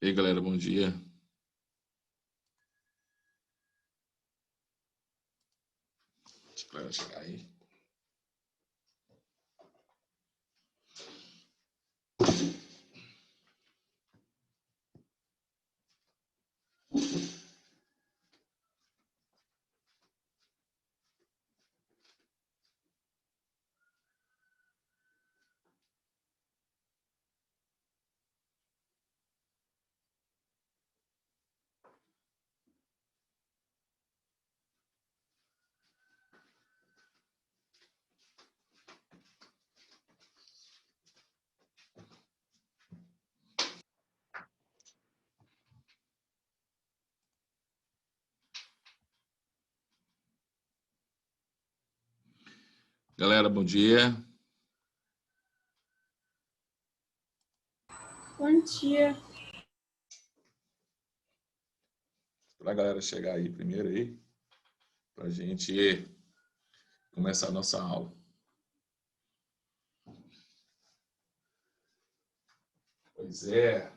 E aí, galera, bom dia. Deixa a galera chegar aí. Galera, bom dia. Bom dia. Para a galera chegar aí primeiro aí, para a gente começar a nossa aula. Pois é.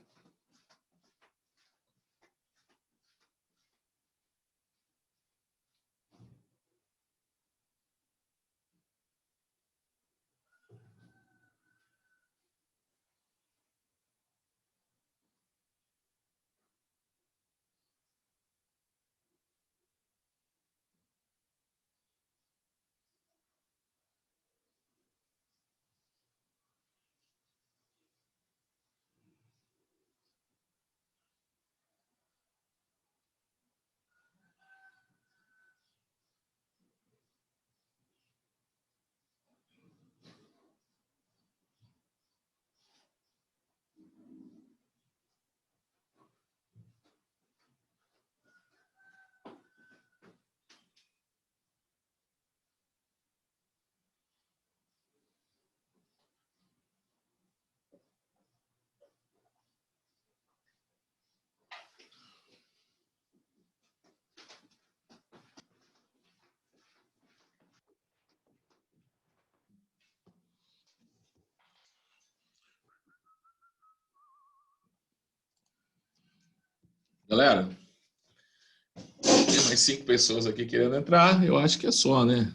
Galera, tem mais 5 pessoas aqui querendo entrar. Eu acho que é só, né?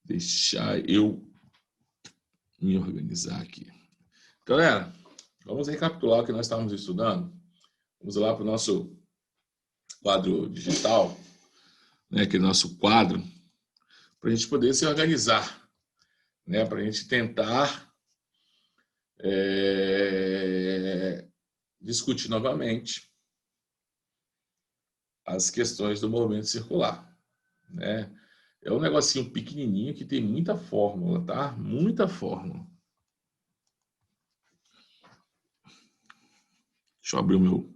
Deixar eu me organizar aqui. Galera, vamos recapitular o que nós estávamos estudando. Vamos lá para o nosso quadro digital, né? Aquele nosso quadro, para a gente poder se organizar, né? Para a gente tentar discutir novamente as questões do movimento circular, né? É um negocinho pequenininho que tem muita fórmula, tá? Muita fórmula. Deixa eu abrir o meu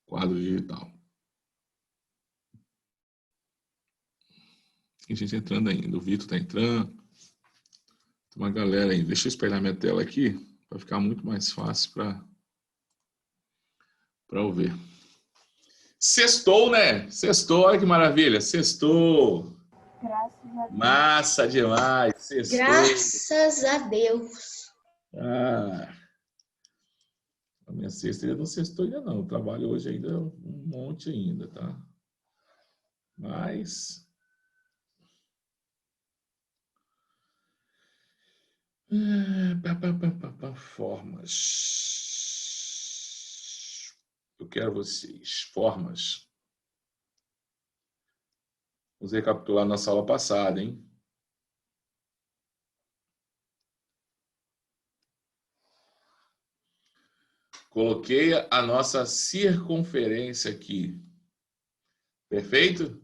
quadro digital. Tem gente entrando ainda. O Vitor está entrando. Tem uma galera aí. Deixa eu espelhar minha tela aqui para ficar muito mais fácil para eu ver. Sextou, né? Sextou, olha que maravilha. Sextou. Graças a Deus. Massa demais. Sextou. Graças a Deus. A minha sexta ainda não sextou ainda não. Eu trabalho hoje ainda um monte ainda, tá? Mas... formas. Eu quero vocês. Formas. Vamos recapitular nossa aula passada, hein? Coloquei a nossa circunferência aqui. Perfeito?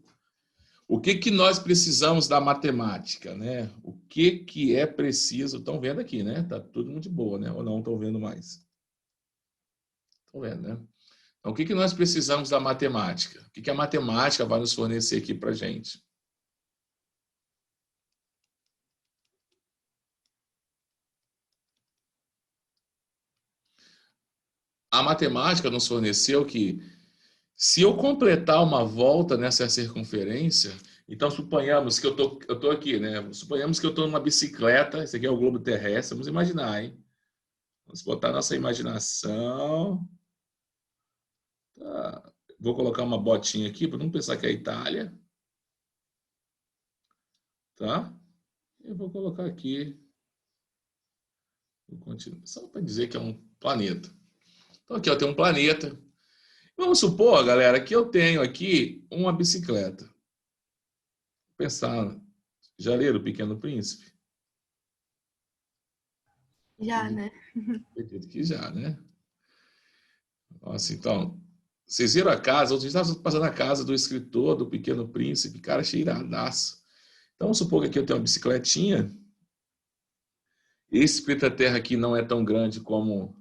O que que nós precisamos da matemática, né? O que que é preciso? Estão vendo aqui, né? Tá tudo muito de boa, né? Ou não estão vendo mais? Estão vendo, né? Então, o que que nós precisamos da matemática? O que que a matemática vai nos fornecer aqui para a gente? A matemática nos forneceu que, se eu completar uma volta nessa circunferência, Então, suponhamos que eu tô aqui, né? Suponhamos que eu estou numa bicicleta. Esse aqui é o globo terrestre. Vamos imaginar, hein? Vamos botar nossa imaginação. Tá. Vou colocar uma botinha aqui para não pensar que é a Itália. Tá? Eu vou colocar aqui. Vou continuar, só para dizer que é um planeta. Então, aqui eu tenho um planeta. Vamos supor, galera, que eu tenho aqui uma bicicleta. Vou pensar, já leram O Pequeno Príncipe? Já, né? Acredito que já, né? Nossa, então, vocês viram a casa, outros dias estava passando a casa do escritor do Pequeno Príncipe, cara cheiradaço. Então, vamos supor que aqui eu tenho uma bicicletinha. Esse planeta Terra aqui não é tão grande como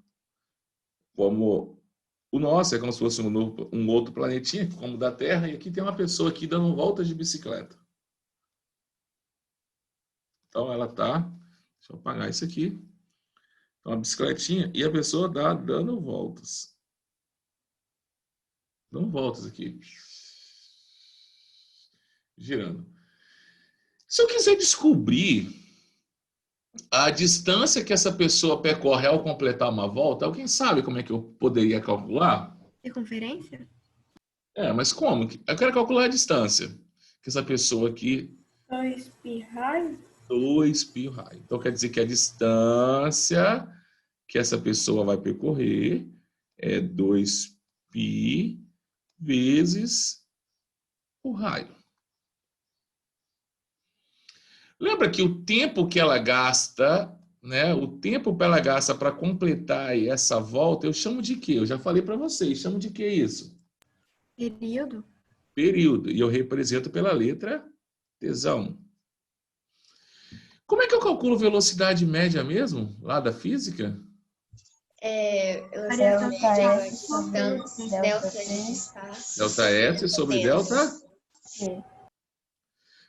o nosso, é como se fosse um outro planetinha, como o da Terra, e aqui tem uma pessoa aqui dando voltas de bicicleta. Então, ela tá... Deixa eu apagar isso aqui. Então, a bicicletinha e a pessoa dando voltas. Dando voltas aqui. Girando. Se eu quiser descobrir a distância que essa pessoa percorre ao completar uma volta, alguém sabe como é que eu poderia calcular? Circunferência? Mas como? Eu quero calcular a distância que essa pessoa aqui... 2π raio? 2π raio. Então, quer dizer que a distância que essa pessoa vai percorrer é 2π vezes o raio. Lembra que o tempo que ela gasta, né? O tempo que ela gasta para completar essa volta, eu chamo de quê? Eu já falei para vocês, chamo de quê isso? Período? Período. E eu represento pela letra tesão. Como é que eu calculo velocidade média mesmo, lá da física? Delta S sobre delta de espaço. Delta S sobre delta?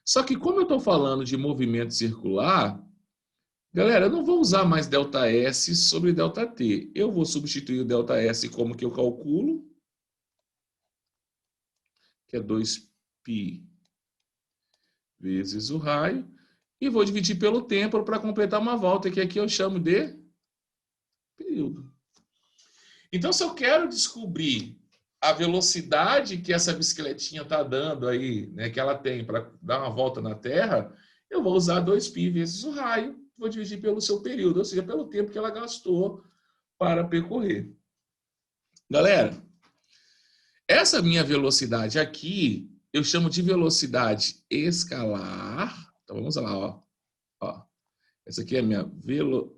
Só que como eu estou falando de movimento circular, galera, eu não vou usar mais delta S sobre delta T. Eu vou substituir o delta S como que eu calculo, que é 2π vezes o raio, e vou dividir pelo tempo para completar uma volta, que aqui eu chamo de período. Então, se eu quero descobrir a velocidade que essa bicicletinha está dando aí, né, que ela tem para dar uma volta na Terra, eu vou usar 2π vezes o raio, vou dividir pelo seu período, ou seja, pelo tempo que ela gastou para percorrer. Galera, essa minha velocidade aqui, eu chamo de velocidade escalar. Então, vamos lá, ó. Essa aqui é a minha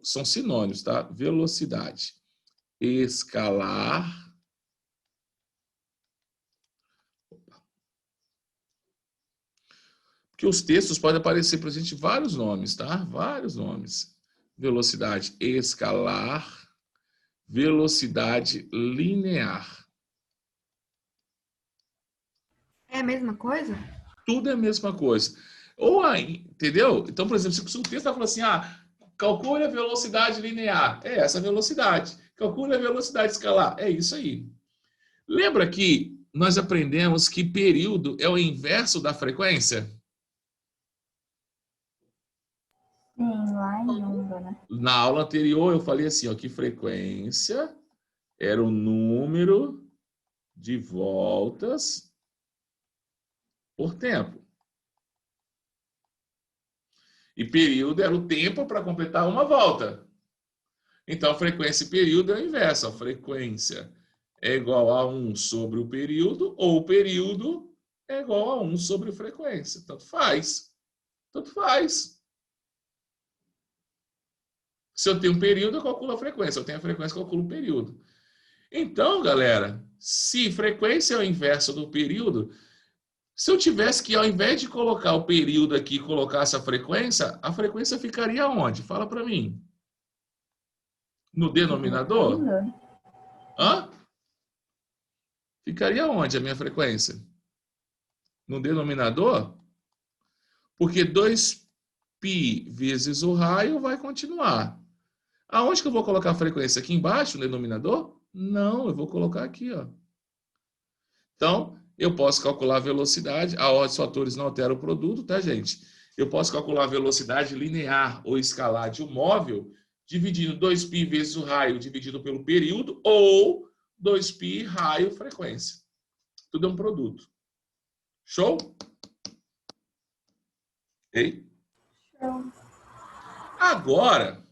são sinônimos, tá? Velocidade escalar. Porque os textos podem aparecer para a gente vários nomes, tá? Vários nomes. Velocidade escalar, velocidade linear. É a mesma coisa? Tudo é a mesma coisa. Ou aí, entendeu? Então, por exemplo, se o texto está falando assim, calcule a velocidade linear. É essa a velocidade. Calcule a velocidade escalar. É isso aí. Lembra que nós aprendemos que período é o inverso da frequência? Sim, lá em onda, né? Na aula anterior eu falei assim, que frequência era o número de voltas por tempo. E período era o tempo para completar uma volta. Então, frequência e período é o inverso. A frequência é igual a 1 sobre o período, ou o período é igual a 1 sobre a frequência. Tanto faz. Tanto faz. Se eu tenho um período, eu calculo a frequência. Se eu tenho a frequência, eu calculo o período. Então, galera, se frequência é o inverso do período, se eu tivesse que, ao invés de colocar o período aqui, colocasse a frequência ficaria onde? Fala para mim. No denominador? Hã? Ficaria onde a minha frequência? No denominador? Porque 2π vezes o raio vai continuar. Aonde que eu vou colocar a frequência? Aqui embaixo, no denominador? Não, eu vou colocar aqui, ó. Então, eu posso calcular a velocidade, a ordem dos fatores não altera o produto, tá, gente? Eu posso calcular a velocidade linear ou escalar de um móvel, dividindo 2π vezes o raio dividido pelo período, ou 2π raio frequência. Tudo é um produto. Show? Ok? Show. Agora,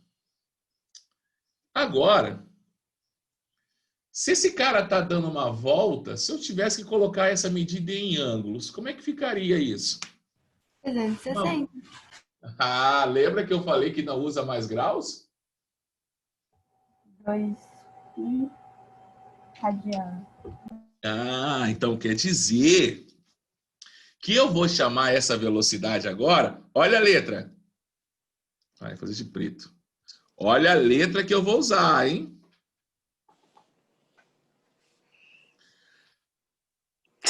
se esse cara está dando uma volta, se eu tivesse que colocar essa medida em ângulos, como é que ficaria isso? 360. Ah, lembra que eu falei que não usa mais graus? 2π radiano. Ah, então quer dizer que eu vou chamar essa velocidade agora. Olha a letra. Vai fazer de preto. Olha a letra que eu vou usar, hein?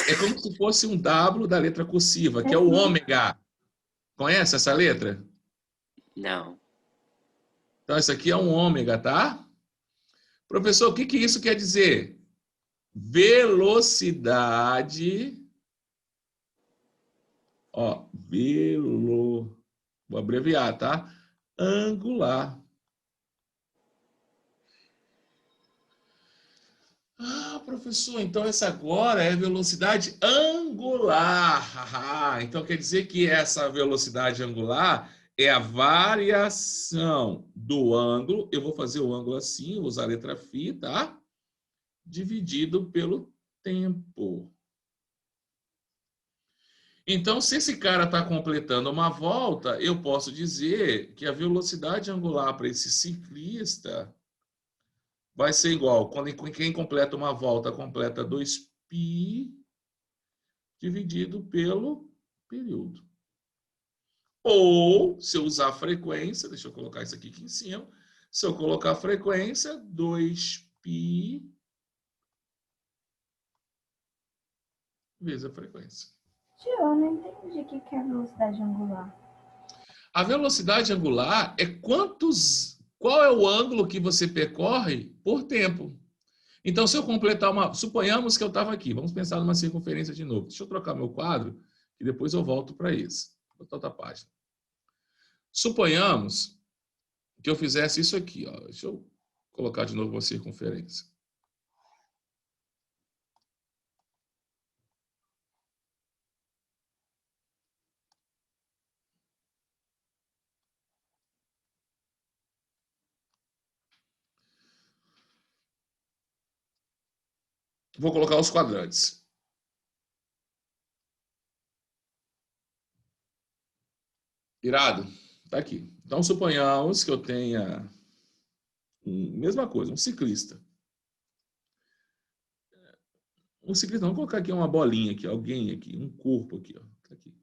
É como se fosse um W da letra cursiva, que é o ômega. Conhece essa letra? Não. Então, isso aqui é um ômega, tá? Professor, o que isso quer dizer? Velocidade. Ó, vou abreviar, tá? Angular. Ah, professor, então essa agora é velocidade angular. Então quer dizer que essa velocidade angular é a variação do ângulo. Eu vou fazer o ângulo assim, vou usar a letra φ, tá? Dividido pelo tempo. Então, se esse cara está completando uma volta, eu posso dizer que a velocidade angular para esse ciclista vai ser igual. Quando quem completa uma volta, completa 2π dividido pelo período. Ou, se eu usar a frequência, deixa eu colocar isso aqui em cima. Se eu colocar a frequência, 2π vezes a frequência. Tio, eu não entendi o que é velocidade angular. A velocidade angular é qual é o ângulo que você percorre por tempo. Então, se eu completar suponhamos que eu estava aqui. Vamos pensar numa circunferência de novo. Deixa eu trocar meu quadro e depois eu volto para esse. Vou botar outra página. Suponhamos que eu fizesse isso aqui. Ó. Deixa eu colocar de novo uma circunferência. Vou colocar os quadrantes. Irado? Tá aqui. Então, suponhamos que eu tenha mesma coisa, um ciclista. Um ciclista, vamos colocar aqui uma bolinha aqui, alguém aqui, um corpo aqui, ó. Tá aqui.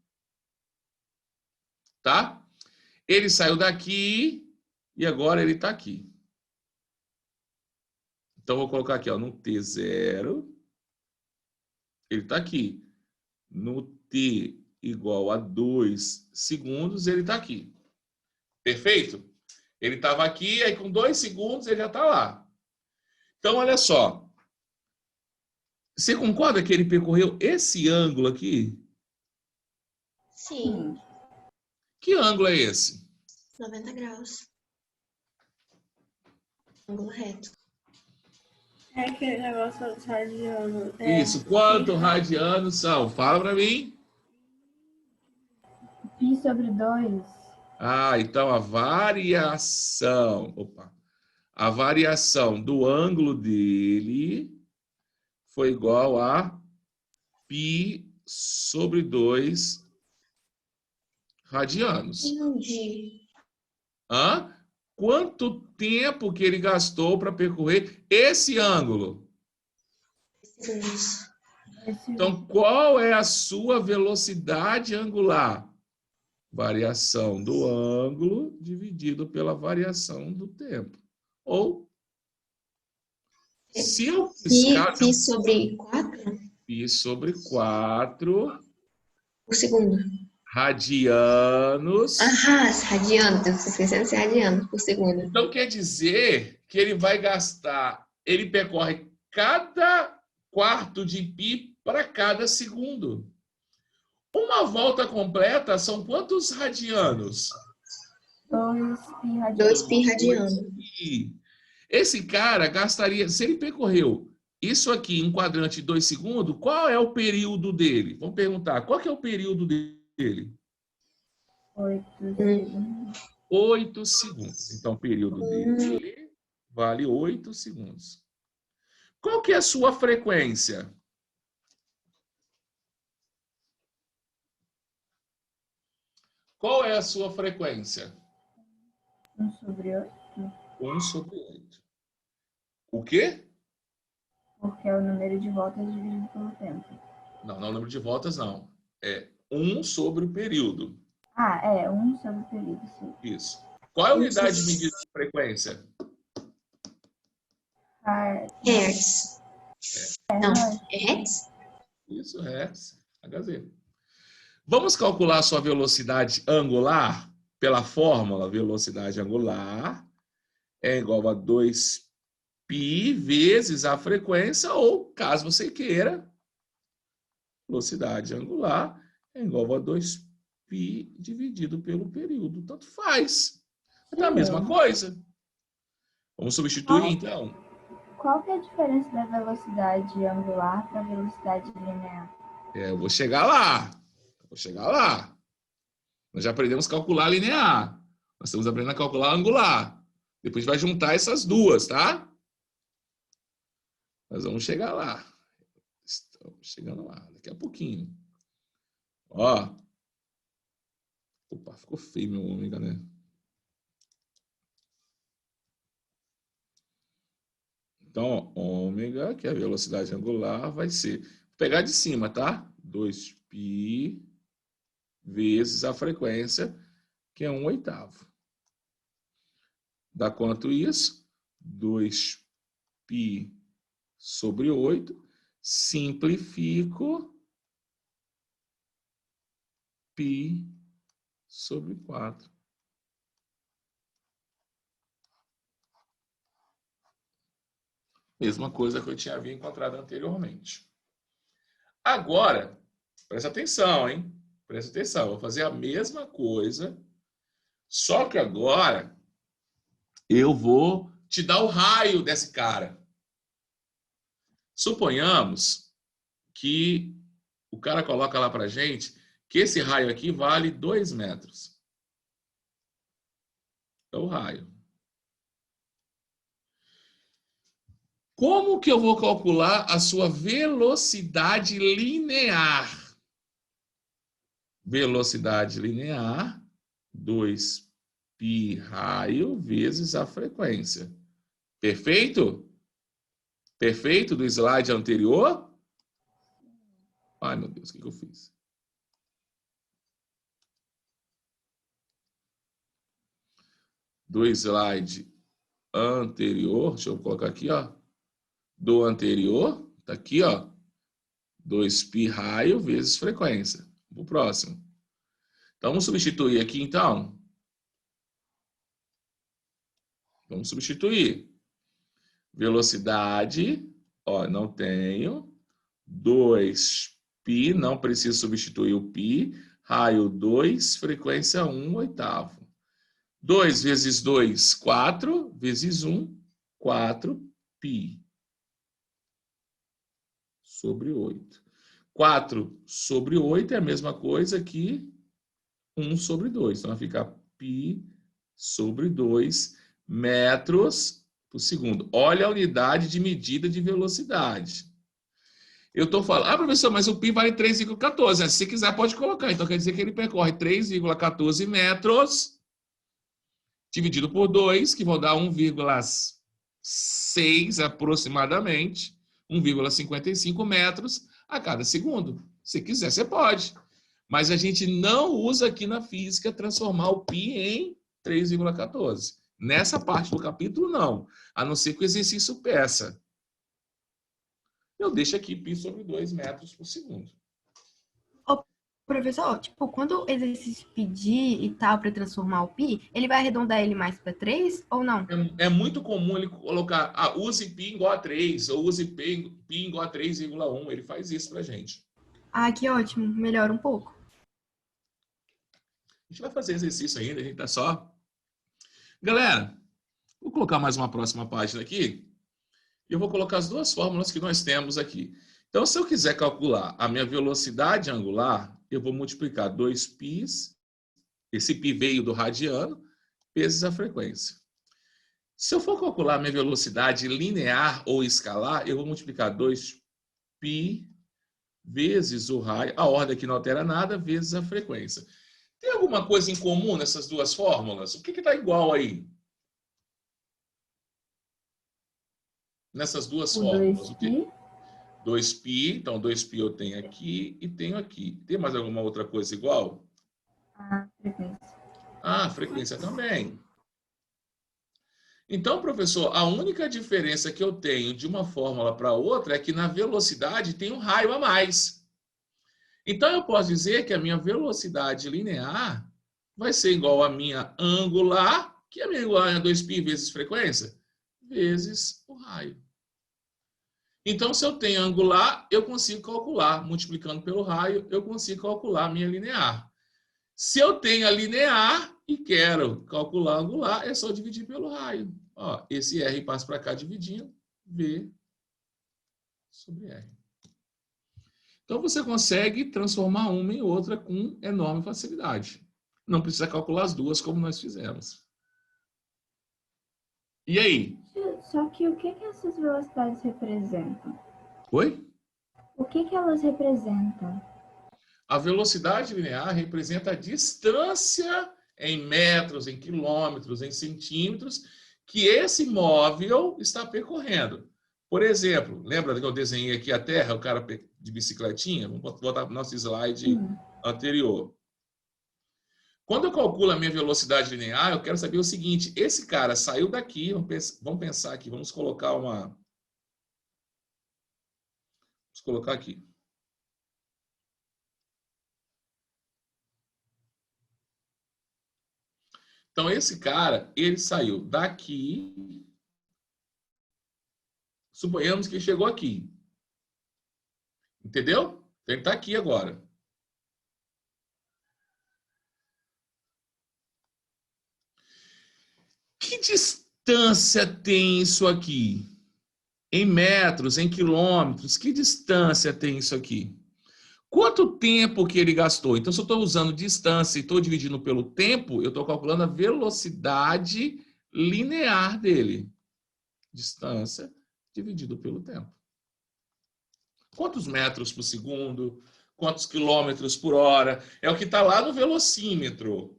Tá? Ele saiu daqui e agora ele tá aqui. Então, vou colocar aqui, ó, no T0, ele está aqui. No T igual a 2 segundos, ele está aqui. Perfeito? Ele estava aqui, aí com 2 segundos ele já está lá. Então, olha só. Você concorda que ele percorreu esse ângulo aqui? Sim. Que ângulo é esse? 90 graus. Ângulo reto. É aquele negócio radiano. Isso. Quanto radianos são? Fala para mim. Π sobre 2. Ah, então a variação. Opa. A variação do ângulo dele foi igual a π sobre 2 radianos. Entendi. Hã? Quanto tempo que ele gastou para percorrer esse ângulo? Segundos. Então, qual é a sua velocidade angular? Variação do ângulo dividido pela variação do tempo. Ou, se eu fiscar... Π sobre 4? Π sobre 4 Por segundo. radianos. Radianos. Estou esquecendo de ser radianos por segundo. Então, quer dizer que ele vai gastar... Ele percorre cada quarto de π para cada segundo. Uma volta completa são quantos radianos? 2π radiano. 2π radiano. 2π. Esse cara gastaria, se ele percorreu isso aqui em um quadrante de 2 segundos, qual é o período dele? Vamos perguntar, qual que é o período dele? 8 segundos. 8 segundos. Então, o período dele vale 8 segundos. Qual que é a sua frequência? Qual é a sua frequência? 1/8. 1/8. O quê? Porque é o número de voltas dividido pelo tempo. Não, não é o número de voltas, não. É 1 sobre o período. Ah, é 1 sobre o período, sim. Isso. Qual é a unidade de medida de frequência? Hertz. Não, hertz? Isso, hertz. HZ. Vamos calcular a sua velocidade angular pela fórmula. Velocidade angular é igual a 2π vezes a frequência, ou, caso você queira, velocidade angular é igual a 2π dividido pelo período. Tanto faz. É a mesma coisa. Vamos substituir, então. Qual que é a diferença da velocidade angular para a velocidade linear? Eu vou chegar lá. Nós já aprendemos a calcular linear. Nós estamos aprendendo a calcular angular. Depois a gente vai juntar essas duas, tá? Nós vamos chegar lá. Estamos chegando lá, daqui a pouquinho. Ó. Opa, ficou feio meu ômega, né? Então, ômega, que é a velocidade angular, vai ser... Vou pegar de cima, tá? 2π vezes a frequência, que é 1/8. Dá quanto isso? 2π sobre 8. Simplifico π sobre 4. Mesma coisa que eu tinha encontrado anteriormente. Agora, presta atenção, hein? Presta atenção, vou fazer a mesma coisa, só que agora eu vou te dar o raio desse cara. Suponhamos que o cara coloca lá pra gente que esse raio aqui vale 2 metros. É o raio. Como que eu vou calcular a sua velocidade linear? Velocidade linear, 2π raio vezes a frequência. Perfeito? Perfeito do slide anterior? Ai, meu Deus, o que eu fiz? Do slide anterior, deixa eu colocar aqui, ó. Do anterior, tá aqui, ó. 2π raio vezes frequência. O próximo. Então, vamos substituir aqui, então. Vamos substituir. Velocidade, ó, não tenho. 2π, não preciso substituir o π. Raio 2, frequência 1/8. 2 vezes 2, 4. Vezes 1, 4π. Sobre 8. 4 sobre 8 é a mesma coisa que 1 sobre 2. Então, vai ficar π sobre 2 metros por segundo. Olha a unidade de medida de velocidade. Eu estou falando, professor, mas o π vale 3,14. Se você quiser, pode colocar. Então, quer dizer que ele percorre 3,14 metros dividido por 2, que vão dar 1,6 aproximadamente, 1,55 metros a cada segundo. Se quiser, você pode. Mas a gente não usa aqui na física transformar o π em 3,14. Nessa parte do capítulo, não. A não ser que o exercício peça. Eu deixo aqui π sobre 2 metros por segundo. Professor, tipo, quando o exercício pedir e tal para transformar o pi, ele vai arredondar ele mais para 3 ou não? É muito comum ele colocar, use π igual a 3, ou use π igual a 3,1. Ele faz isso pra gente. Ah, que ótimo. Melhora um pouco. A gente vai fazer exercício ainda, a gente tá só... Galera, vou colocar mais uma próxima página aqui. E eu vou colocar as duas fórmulas que nós temos aqui. Então, se eu quiser calcular a minha velocidade angular, eu vou multiplicar 2π, esse π veio do radiano, vezes a frequência. Se eu for calcular a minha velocidade linear ou escalar, eu vou multiplicar 2π vezes o raio, a ordem aqui não altera nada, vezes a frequência. Tem alguma coisa em comum nessas duas fórmulas? O que está igual aí? Nessas duas fórmulas. 2π. 2π, então 2π eu tenho aqui e tenho aqui. Tem mais alguma outra coisa igual? A frequência. A frequência também. Então, professor, a única diferença que eu tenho de uma fórmula para outra é que na velocidade tem um raio a mais. Então, eu posso dizer que a minha velocidade linear vai ser igual à minha angular, que a minha angular é 2π vezes frequência, vezes o raio. Então, se eu tenho angular, eu consigo calcular. Multiplicando pelo raio, eu consigo calcular a minha linear. Se eu tenho a linear e quero calcular a angular, é só dividir pelo raio. Ó, esse R passa para cá dividindo, V sobre R. Então, você consegue transformar uma em outra com enorme facilidade. Não precisa calcular as duas como nós fizemos. E aí? Só que o que essas velocidades representam? Oi? O que elas representam? A velocidade linear representa a distância em metros, em quilômetros, em centímetros que esse móvel está percorrendo. Por exemplo, lembra que eu desenhei aqui a Terra, o cara de bicicletinha? Vamos botar para o nosso slide anterior. Quando eu calculo a minha velocidade linear, eu quero saber o seguinte: esse cara saiu daqui, vamos pensar aqui, vamos colocar aqui. Então, esse cara, ele saiu daqui. Suponhamos que chegou aqui. Entendeu? Então, ele está aqui agora. Que distância tem isso aqui? Em metros, em quilômetros, que distância tem isso aqui? Quanto tempo que ele gastou? Então, se eu estou usando distância e estou dividindo pelo tempo, eu estou calculando a velocidade linear dele. Distância dividido pelo tempo. Quantos metros por segundo? Quantos quilômetros por hora? É o que está lá no velocímetro.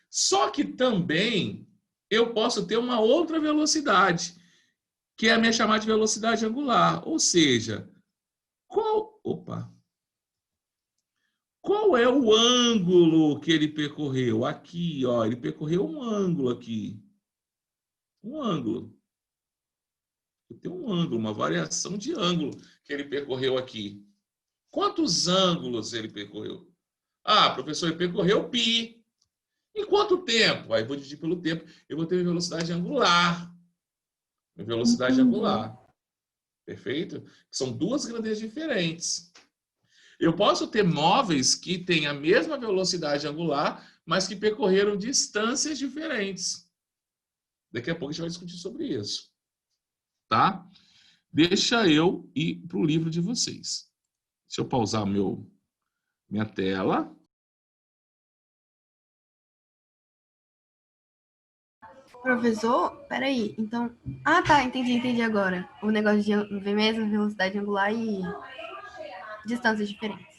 Só que também eu posso ter uma outra velocidade, que é a minha chamada de velocidade angular. Ou seja, qual é o ângulo que ele percorreu? Aqui, ó, ele percorreu um ângulo aqui. Um ângulo. Tem um ângulo, uma variação de ângulo que ele percorreu aqui. Quantos ângulos ele percorreu? Ah, professor, ele percorreu π. Em quanto tempo? Aí eu vou dividir pelo tempo. Eu vou ter minha velocidade angular. Minha velocidade angular. Perfeito? São duas grandezas diferentes. Eu posso ter móveis que têm a mesma velocidade angular, mas que percorreram distâncias diferentes. Daqui a pouco a gente vai discutir sobre isso. Tá? Deixa eu ir para o livro de vocês. Deixa eu pausar minha tela. Professor, peraí, então... Ah, tá, entendi agora. O negócio de ver mesmo velocidade angular e distâncias diferentes.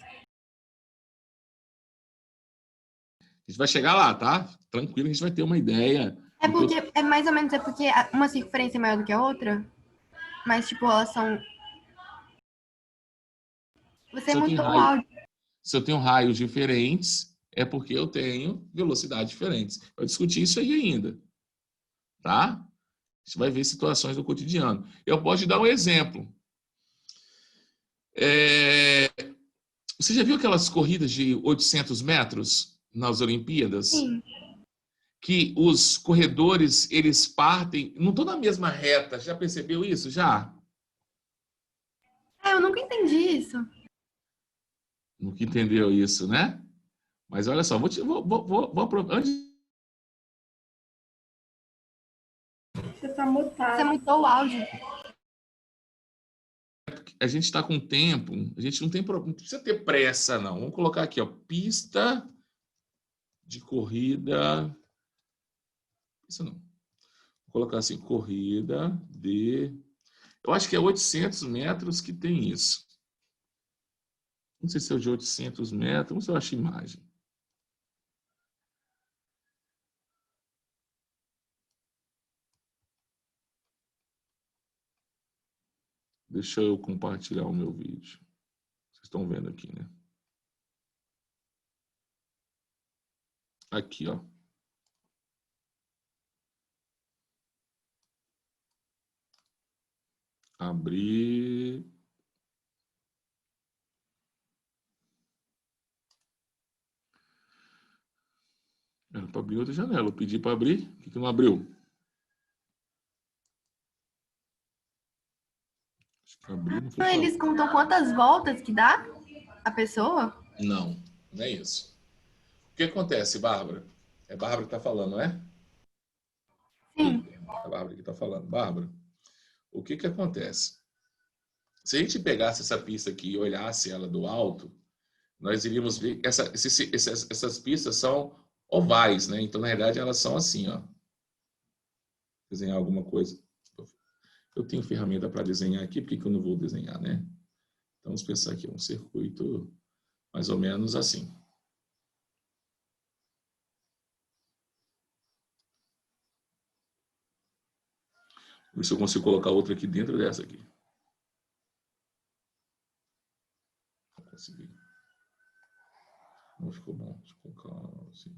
A gente vai chegar lá, tá? Tranquilo, a gente vai ter uma ideia. É porque, é mais ou menos, porque uma circunferência é maior do que a outra, mas, tipo, elas são... Você montou o áudio. Se eu tenho raios diferentes, é porque eu tenho velocidades diferentes. Eu discuti isso aí ainda. Tá? A gente vai ver situações do cotidiano. Eu posso te dar um exemplo. Você já viu aquelas corridas de 800 metros nas Olimpíadas? Sim. Que os corredores, eles partem, não estão na mesma reta. Já percebeu isso? Já? Eu nunca entendi isso. Nunca entendeu isso, né? Mas olha só, antes Você tá mutado. Você mutou o áudio. a gente está com tempo, a gente não precisa ter pressa, não. Vamos colocar aqui, ó, pista de corrida. Isso não. Vou colocar assim, corrida de... Eu acho que é 800 metros que tem isso. Não sei se é o de 800 metros, vamos ver se eu acho imagem. Deixa eu compartilhar o meu vídeo. Vocês estão vendo aqui, né? Aqui, ó. Abrir. Era para abrir outra janela. Eu pedi para abrir. Por que não abriu? Acho que abrir não foi Então, eles contam quantas voltas que dá a pessoa? Não, não é isso. O que acontece, Bárbara? É a Bárbara que está falando, não é? Sim. É a Bárbara que está falando. Bárbara, o que que acontece? Se a gente pegasse essa pista aqui e olhasse ela do alto, nós iríamos ver que essas pistas são ovais, né? Então, na verdade, elas são assim, ó. Desenhar alguma coisa. Eu tenho ferramenta para desenhar aqui, por que que eu não vou desenhar, né? Então, vamos pensar aqui, um circuito mais ou menos assim. Vou ver se eu consigo colocar outra aqui dentro dessa aqui. Não consegui. Não ficou bom. Deixa eu colocar assim.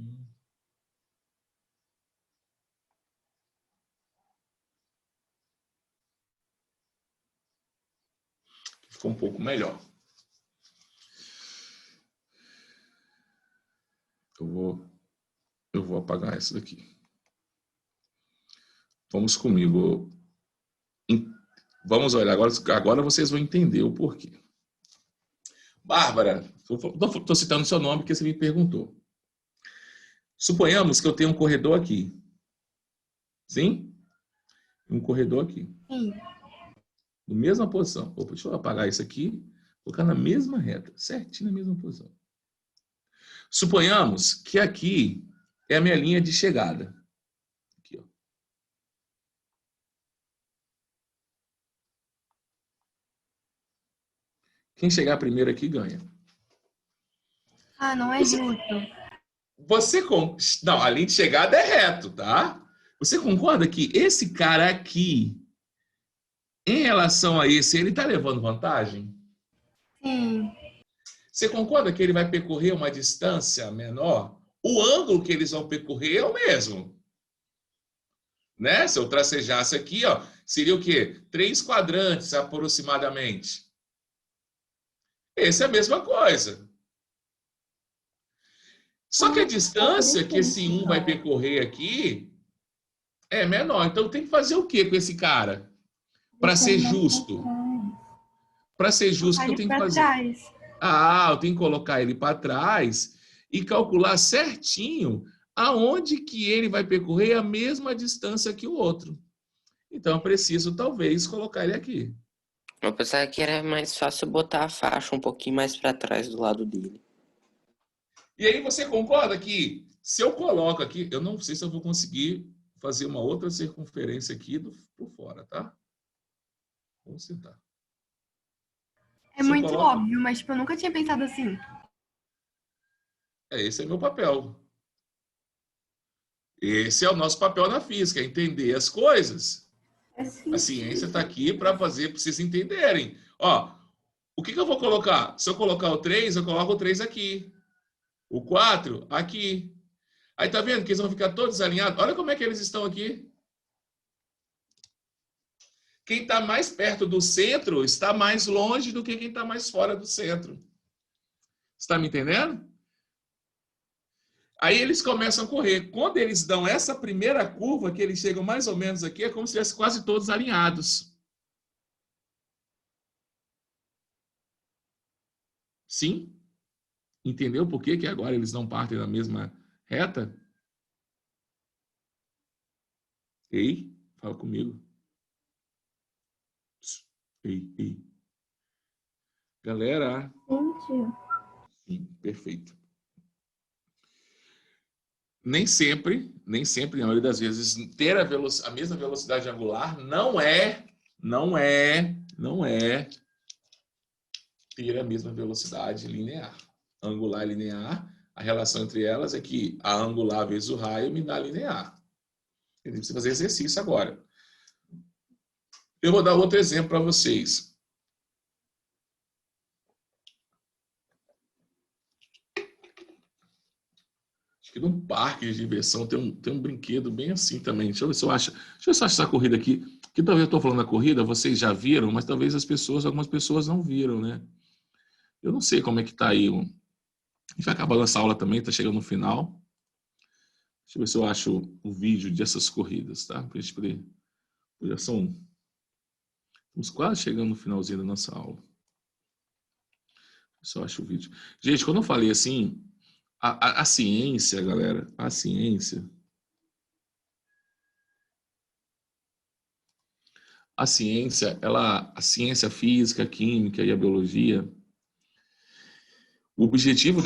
Ficou um pouco melhor. Eu vou apagar essa daqui. Vamos comigo. Vamos olhar. Agora vocês vão entender o porquê. Bárbara, estou citando seu nome porque você me perguntou. Suponhamos que eu tenho um corredor aqui. Sim? Um corredor aqui. Sim. Na mesma posição. Opa, deixa eu apagar isso aqui. Colocar na mesma reta. Certinho na mesma posição. Suponhamos que aqui é a minha linha de chegada. Aqui, ó. Quem chegar primeiro aqui ganha. Ah, não é justo. Não, a linha de chegada é reto, tá? Você concorda que esse cara aqui, em relação a esse, ele tá levando vantagem? Sim. Você concorda que ele vai percorrer uma distância menor? O ângulo que eles vão percorrer é o mesmo. Né? Se eu tracejasse aqui, ó, seria o quê? 3 quadrantes aproximadamente. Essa é a mesma coisa. Só que a distância que esse um vai percorrer aqui é menor. Então tem que fazer o quê com esse cara? Para ser justo. Para ser justo, o que eu tenho que fazer? Eu tenho que colocar ele para trás e calcular certinho aonde que ele vai percorrer a mesma distância que o outro. Então eu preciso, talvez, colocar ele aqui. Eu pensava que era mais fácil botar a faixa um pouquinho mais para trás do lado dele. E aí você concorda que se eu coloco aqui, eu não sei se eu vou conseguir fazer uma outra circunferência aqui por fora, tá? Vamos tentar. É muito óbvio, mas tipo, eu nunca tinha pensado assim. Esse é meu papel. Esse é o nosso papel na física, entender as coisas. A ciência está aqui para fazer, para vocês entenderem. Ó, o que eu vou colocar? Se eu colocar o 3, eu coloco o 3 aqui. O 4 aqui. Aí tá vendo que eles vão ficar todos alinhados? Olha como é que eles estão aqui. Quem está mais perto do centro está mais longe do que quem está mais fora do centro. está me entendendo? Aí eles começam a correr. Quando eles dão essa primeira curva, que eles chegam mais ou menos aqui, é como se estivessem quase todos alinhados. Sim? Entendeu por que que agora eles não partem na mesma reta? Ei, fala comigo. Ei. Galera. Gente, Sim, perfeito. Nem sempre, na maioria das vezes, ter a mesma velocidade angular não é ter a mesma velocidade linear. Angular e linear, a relação entre elas é que a angular vezes o raio me dá linear. Eu preciso fazer exercício agora. Eu vou dar outro exemplo para vocês. Acho que num parque de diversão tem um brinquedo bem assim também. Deixa eu ver se eu acho. Deixa eu só achar essa corrida aqui. Que talvez eu estou falando da corrida, vocês já viram, mas talvez algumas pessoas não viram, né? Eu não sei como é que tá aí. A gente vai acabar essa aula também, tá chegando no final. Deixa eu ver se eu acho o vídeo dessas corridas, tá? Pra gente poder. Já estamos quase chegando no finalzinho da nossa aula. Só acho o vídeo. Gente, quando eu falei assim, a ciência, galera, a ciência a ciência física, a química e a biologia, o objetivo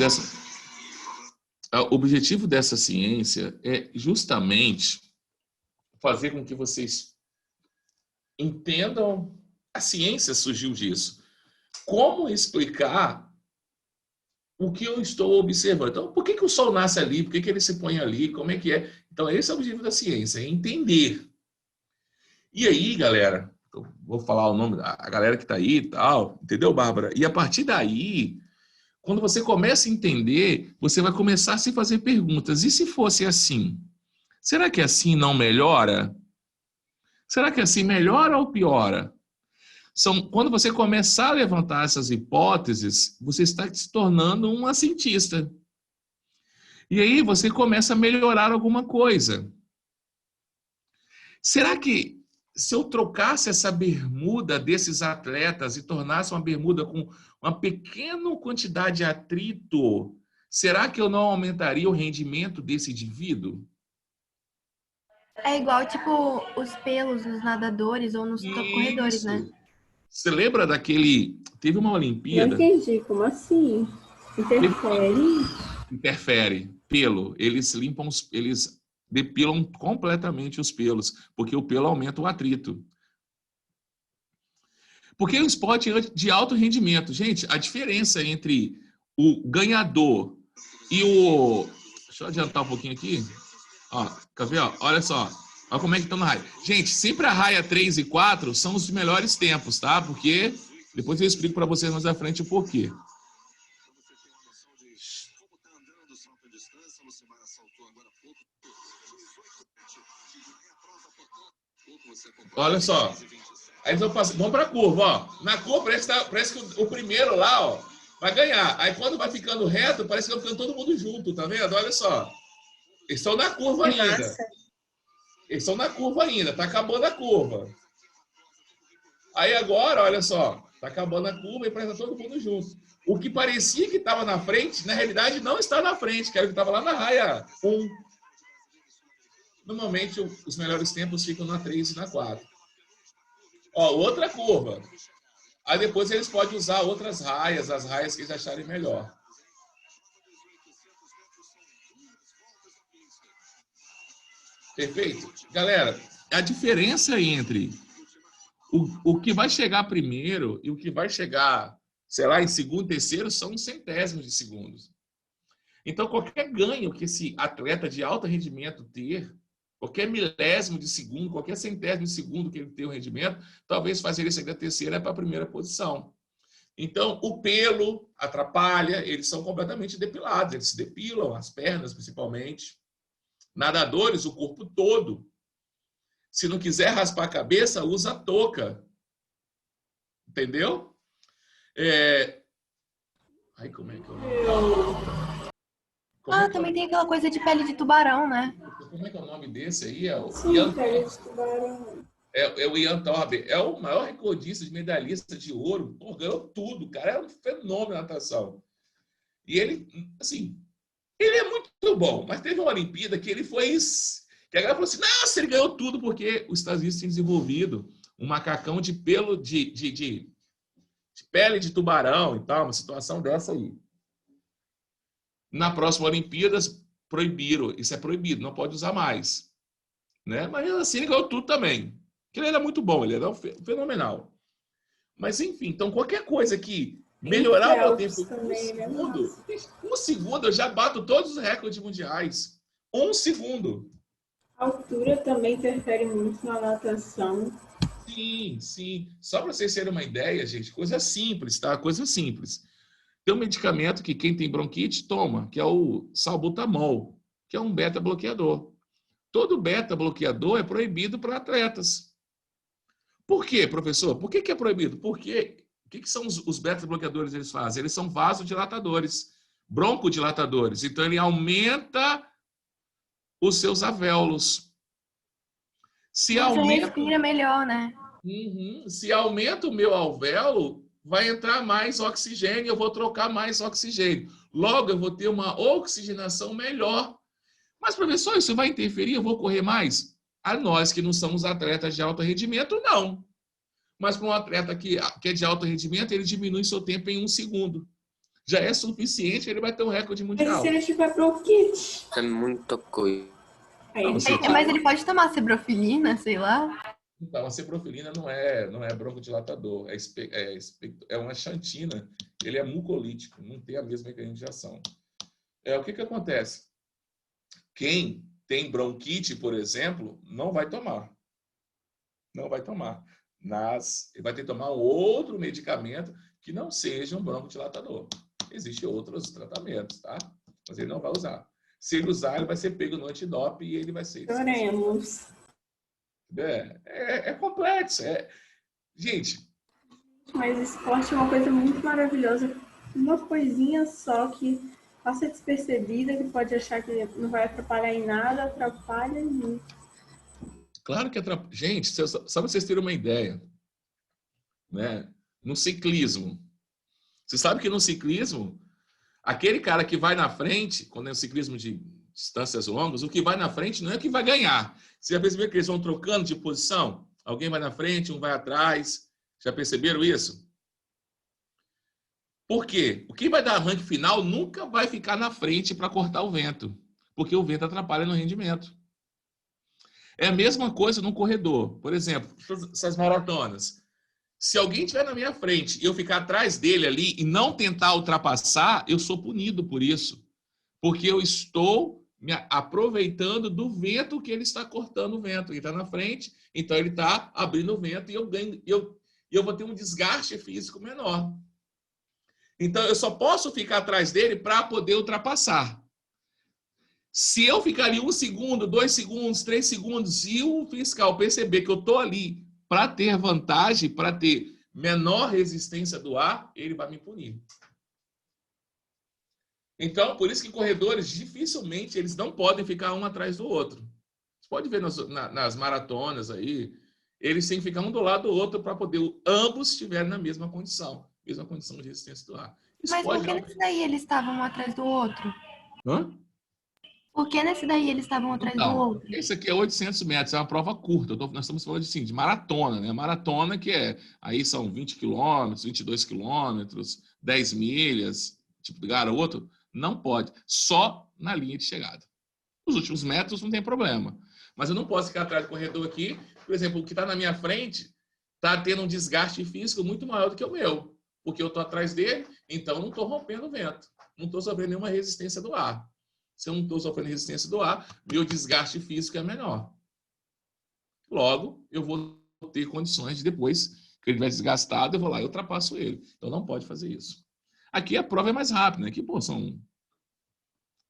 dessa ciência é justamente fazer com que vocês entendam. A ciência surgiu disso. Como explicar o que eu estou observando? Então, por que o Sol nasce ali? Por que ele se põe ali? Como é que é? Então, esse é o objetivo da ciência, é entender. E aí, galera, eu vou falar o nome da galera que está aí e tal, entendeu, Bárbara? E a partir daí, quando você começa a entender, você vai começar a se fazer perguntas. E se fosse assim? Será que assim não melhora? Será que assim melhora ou piora? Quando você começar a levantar essas hipóteses, você está se tornando uma cientista. E aí você começa a melhorar alguma coisa. Será que se eu trocasse essa bermuda desses atletas e tornasse uma bermuda com uma pequena quantidade de atrito, será que eu não aumentaria o rendimento desse indivíduo? É igual, tipo, os pelos nos nadadores ou nos corredores, né? Você lembra daquele... Teve uma Não Olimpíada... entendi, como assim? Interfere. Pelo. Eles depilam completamente os pelos, porque o pelo aumenta o atrito. Porque é um esporte de alto rendimento. Gente, a diferença entre o ganhador e o... Deixa eu adiantar um pouquinho aqui. Ó, quer ver? Ó? Olha só. Olha como é que estão na raia. Gente, sempre a raia 3 e 4 são os melhores tempos, tá? Porque depois eu explico para vocês mais à frente o porquê. Olha só. Aí vamos para a curva, ó. Na curva parece que o primeiro lá, ó, vai ganhar. Aí quando vai ficando reto, parece que vai ficando todo mundo junto, tá vendo? Olha só. Eles estão na curva ainda. Eles estão na curva ainda, tá acabando a curva. Aí agora, olha só, tá acabando a curva e parece que tá todo mundo junto. O que parecia que estava na frente, na realidade não está na frente, que era o que estava lá na raia 1. Normalmente os melhores tempos ficam na 3 e na 4. Ó, outra curva. Aí depois eles podem usar outras raias, as raias que eles acharem melhor. Perfeito? Galera, a diferença entre o que vai chegar primeiro e o que vai chegar, sei lá, em segundo, terceiro, são centésimos de segundos. Então, qualquer ganho que esse atleta de alto rendimento ter, qualquer milésimo de segundo, qualquer centésimo de segundo que ele ter o rendimento, talvez fazer ele sair da terceira para a primeira posição. Então, o pelo atrapalha, eles são completamente depilados, eles se depilam, as pernas principalmente. Nadadores, o corpo todo. Se não quiser raspar a cabeça, usa a touca. Entendeu? Ai, como é que é o Ah, também tem aquela coisa de pele de tubarão, né? Como é que é o nome desse aí? É o Sim, Ian, pele de tubarão. é o Ian Thorpe. É o maior recordista de medalhista de ouro. Pô, ganhou tudo, cara. É um fenômeno na natação. E ele, assim, ele é muito bom. Mas teve uma Olimpíada que ele foi... Que a galera falou assim, nossa, ele ganhou tudo porque os Estados Unidos tinham desenvolvido um macacão de pelo de pele de tubarão e tal. Uma situação dessa aí. Na próxima Olimpíadas, proibiram. Isso é proibido, não pode usar mais. Né? Mas assim, ele ganhou tudo também. Porque ele era muito bom, ele era fenomenal. Mas enfim, então qualquer coisa que melhorar o meu tempo também, um segundo eu já bato todos os recordes mundiais. 1 segundo. A altura também interfere muito na natação. Sim, sim. Só para vocês terem uma ideia, gente, coisa simples, tá? Coisa simples. Tem um medicamento que quem tem bronquite toma, que é o salbutamol, que é um beta-bloqueador. Todo beta-bloqueador é proibido para atletas. Por quê, professor? Por que é proibido? Porque o que são os beta-bloqueadores eles fazem? Eles são vasodilatadores, broncodilatadores. Então, ele aumenta os seus alvéolos. Se Você aumenta, respira melhor, né? se aumenta o meu alvéolo, vai entrar mais oxigênio, eu vou trocar mais oxigênio. Logo, eu vou ter uma oxigenação melhor. Mas, professor, isso vai interferir? Eu vou correr mais? A nós que não somos atletas de alto rendimento, não. Mas para um atleta que é de alto rendimento, ele diminui seu tempo em 1 segundo. Já é suficiente, ele vai ter um recorde Mas mundial. se ele tiver bronquite? É muita coisa. Aí ele Mas ele pode tomar cebrofilina, sei lá. Então, a cebrofilina não é broncodilatador, é uma xantina. Ele é mucolítico, não tem a mesma mecanismo de ação. O que acontece? Quem tem bronquite, por exemplo, não vai tomar. Não vai tomar. Ele vai ter que tomar outro medicamento que não seja um broncodilatador. Existem outros tratamentos, tá? Mas ele não vai usar. Se ele usar, ele vai ser pego no antidoping e ele vai ser... Oremos. É complexo. Gente... Mas esporte é uma coisa muito maravilhosa. Uma coisinha só que passa despercebida, que pode achar que não vai atrapalhar em nada, atrapalha muito. Claro que atrapalha. Gente, só para vocês terem uma ideia, né? No ciclismo, você sabe que no ciclismo, aquele cara que vai na frente, quando é um ciclismo de distâncias longas, o que vai na frente não é o que vai ganhar. Você já percebeu que eles vão trocando de posição? Alguém vai na frente, um vai atrás. Já perceberam isso? Por quê? O que vai dar arranque final nunca vai ficar na frente para cortar o vento, porque o vento atrapalha no rendimento. É a mesma coisa no corredor. Por exemplo, essas maratonas. Se alguém estiver na minha frente e eu ficar atrás dele ali e não tentar ultrapassar, eu sou punido por isso. Porque eu estou me aproveitando do vento que ele está cortando o vento. Ele está na frente, então ele está abrindo o vento e eu ganho, eu vou ter um desgaste físico menor. Então eu só posso ficar atrás dele para poder ultrapassar. Se eu ficar ali 1 segundo, 2 segundos, 3 segundos e o fiscal perceber que eu estou ali para ter vantagem, para ter menor resistência do ar, ele vai me punir. Então, por isso que corredores, dificilmente, eles não podem ficar um atrás do outro. Você pode ver nas maratonas aí, eles têm que ficar um do lado do outro para poder ambos estiverem na mesma condição de resistência do ar. Isso Mas por que nesse daí eles estavam um atrás do outro? Hã? Por que nesse daí eles estavam atrás do outro? Esse aqui é 800 metros, é uma prova curta. Nós estamos falando de maratona, né? Maratona aí são 20 quilômetros, 22 quilômetros, 10 milhas, tipo de garoto. Não pode, só na linha de chegada. Os últimos metros não tem problema. Mas eu não posso ficar atrás do corredor aqui. Por exemplo, o que está na minha frente está tendo um desgaste físico muito maior do que o meu. Porque eu estou atrás dele, então não estou rompendo o vento. Não estou sofrendo nenhuma resistência do ar. Se eu não estou sofrendo resistência do ar, meu desgaste físico é menor. Logo, eu vou ter condições de depois que ele estiver desgastado, eu vou lá e ultrapasso ele. Então não pode fazer isso. Aqui a prova é mais rápida, né? Aqui, são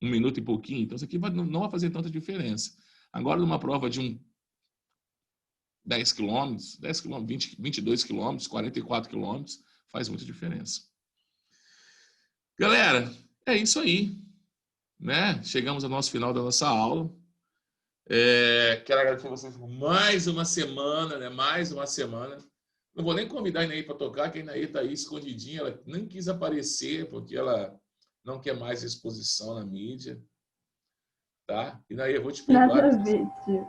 1 minuto e pouquinho, então isso aqui não vai fazer tanta diferença. Agora, numa prova de 10 quilômetros, 22 quilômetros, 44 quilômetros, faz muita diferença. Galera, é isso aí, né? Chegamos ao nosso final da nossa aula. Quero agradecer vocês por mais uma semana, né? Mais uma semana. Não vou nem convidar a Inaí para tocar, que a Inaí está aí escondidinha. Ela nem quis aparecer, porque ela não quer mais exposição na mídia. Tá? Inaí, eu vou te perdoar. Nada a ver, tio.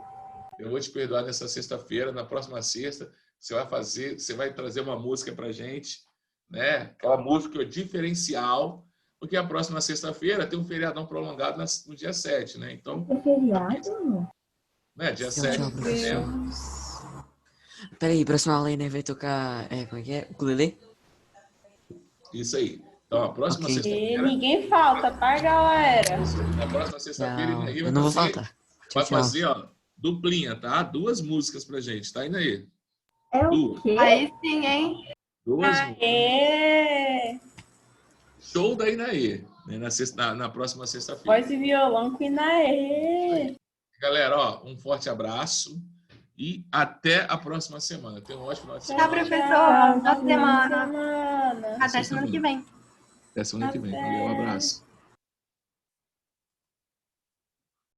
Eu vou te perdoar nessa sexta-feira. Na próxima sexta, você vai trazer uma música para a gente, né? Aquela música diferencial, porque a próxima sexta-feira tem um feriadão prolongado no dia 7, né? Então, É feriado? né? Dia Tchau, 7 tchau, de professor. setembro. Peraí, próxima aula ainda vai tocar. Como é que é? Ukulele? Isso aí. Então, a próxima Ok. E sexta-feira. ninguém falta, tá, galera? Na próxima sexta-feira, Tchau. Inaí Eu não vou vai faltar. Tchau, tchau. fazer, ó, duplinha, tá? 2 músicas pra gente, tá, Inaí? É o Duas. quê? Aí sim, hein? 2 Ah, músicas. Aê! Show da Inaí, né? Na próxima sexta-feira. Voz e violão com Inaê. Galera, ó, um forte abraço e até a próxima semana. Tenha um ótimo final de Tchau, semana. professor. Boa Boa semana. semana. Até semana que vem. Até semana que vem. Até. Valeu, um abraço.